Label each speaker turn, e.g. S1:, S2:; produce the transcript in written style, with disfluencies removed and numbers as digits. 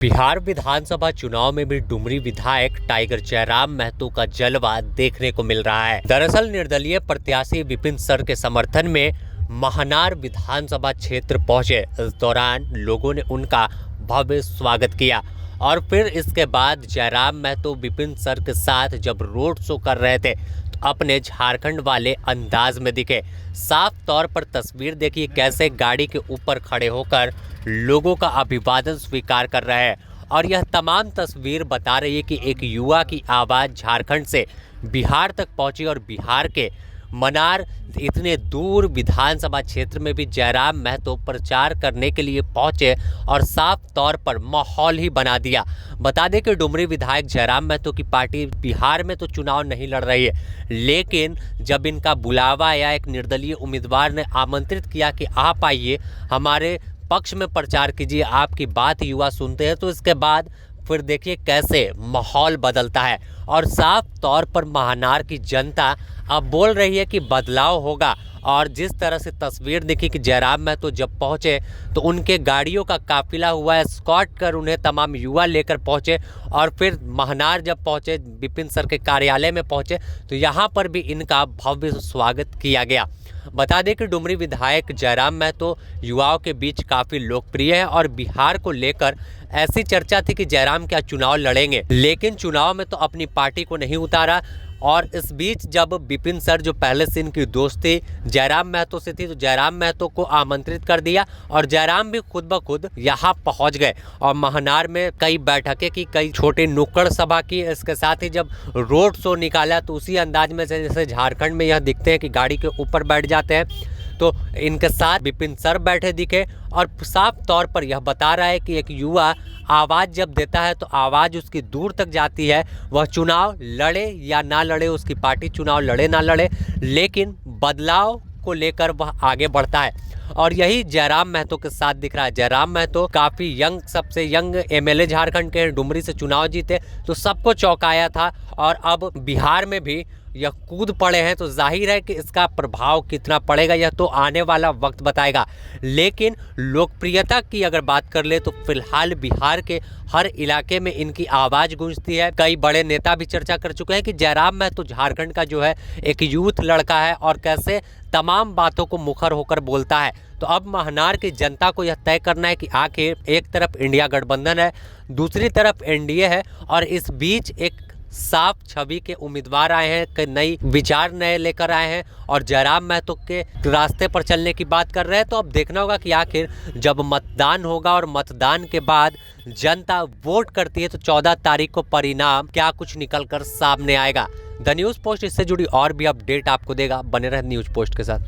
S1: बिहार विधानसभा चुनाव में भी डुमरी विधायक टाइगर जयराम महतो का जलवा देखने को मिल रहा है। दरअसल निर्दलीय प्रत्याशी विपिन सर के समर्थन में महनार विधानसभा क्षेत्र पहुंचे। इस दौरान लोगों ने उनका भव्य स्वागत किया और फिर इसके बाद जयराम महतो विपिन सर के साथ जब रोड शो कर रहे थे तो अपने झारखंड वाले अंदाज में दिखे। साफ तौर पर तस्वीर देखिए कैसे गाड़ी के ऊपर खड़े होकर लोगों का अभिवादन स्वीकार कर रहे हैं। और यह तमाम तस्वीर बता रही है कि एक युवा की आवाज़ झारखंड से बिहार तक पहुंची और बिहार के मनार इतने दूर विधानसभा क्षेत्र में भी जयराम महतो प्रचार करने के लिए पहुंचे और साफ तौर पर माहौल ही बना दिया। बता दें कि डुमरी विधायक जयराम महतो की पार्टी बिहार में तो चुनाव नहीं लड़ रही है, लेकिन जब इनका बुलावा आया, एक निर्दलीय उम्मीदवार ने आमंत्रित किया कि आप आइए हमारे पक्ष में प्रचार कीजिए, आपकी बात युवा सुनते हैं, तो इसके बाद फिर देखिए कैसे माहौल बदलता है। और साफ तौर पर महनार की जनता अब बोल रही है कि बदलाव होगा। और जिस तरह से तस्वीर देखी कि जयराम महतो जब पहुंचे तो उनके गाड़ियों का काफिला हुआ है, स्कॉट कर उन्हें तमाम युवा लेकर पहुंचे। और फिर महनार जब पहुंचे, विपिन सर के कार्यालय में पहुंचे, तो यहां पर भी इनका भव्य स्वागत किया गया। बता दें कि डुमरी विधायक जयराम महतो युवाओं के बीच काफ़ी लोकप्रिय है और बिहार को लेकर ऐसी चर्चा थी कि जयराम क्या चुनाव लड़ेंगे, लेकिन चुनाव में तो अपनी पार्टी को नहीं उतारा। और इस बीच जब विपिन सर, जो पहले से इनकी दोस्ती जयराम महतो से थी, तो जयराम महतो को आमंत्रित कर दिया और जयराम भी खुद ब खुद यहाँ पहुँच गए और महनार में कई बैठकें की, कई छोटी नुक्कड़ सभा की। इसके साथ ही जब रोड शो निकाला तो उसी अंदाज में से जैसे झारखंड में यह दिखते हैं कि गाड़ी के ऊपर बैठ जाते हैं, तो इनके साथ विपिन सर बैठे दिखे। और साफ तौर पर यह बता रहा है कि एक युवा आवाज़ जब देता है तो आवाज़ उसकी दूर तक जाती है। वह चुनाव लड़े या ना लड़े, उसकी पार्टी चुनाव लड़े ना लड़े, लेकिन बदलाव को लेकर वह आगे बढ़ता है। और यही जयराम महतो के साथ दिख रहा है। जयराम महतो काफ़ी यंग, सबसे यंग एमएलए झारखंड के, डुमरी से चुनाव जीते तो सबको चौंकाया था और अब बिहार में भी यह कूद पड़े हैं, तो जाहिर है कि इसका प्रभाव कितना पड़ेगा यह तो आने वाला वक्त बताएगा। लेकिन लोकप्रियता की अगर बात कर ले तो फिलहाल बिहार के हर इलाके में इनकी आवाज़ गूंजती है। कई बड़े नेता भी चर्चा कर चुके हैं कि जयराम महतो झारखंड का जो है एक यूथ लड़का है और कैसे तमाम बातों को मुखर होकर बोलता है। तो अब महनार की जनता को यह तय करना है कि आखिर एक तरफ इंडिया गठबंधन है, दूसरी तरफ एनडीए है और इस बीच एक साफ छवि के उम्मीदवार आए हैं, कि नई विचार नए लेकर आए हैं और जयराम महतो के रास्ते पर चलने की बात कर रहे हैं। तो अब देखना होगा कि आखिर जब मतदान होगा और मतदान के बाद जनता वोट करती है तो 14 तारीख को परिणाम क्या कुछ निकल कर सामने आएगा। द न्यूज़ पोस्ट इससे जुड़ी और भी अपडेट आपको देगा। बने रहे न्यूज़ पोस्ट के साथ।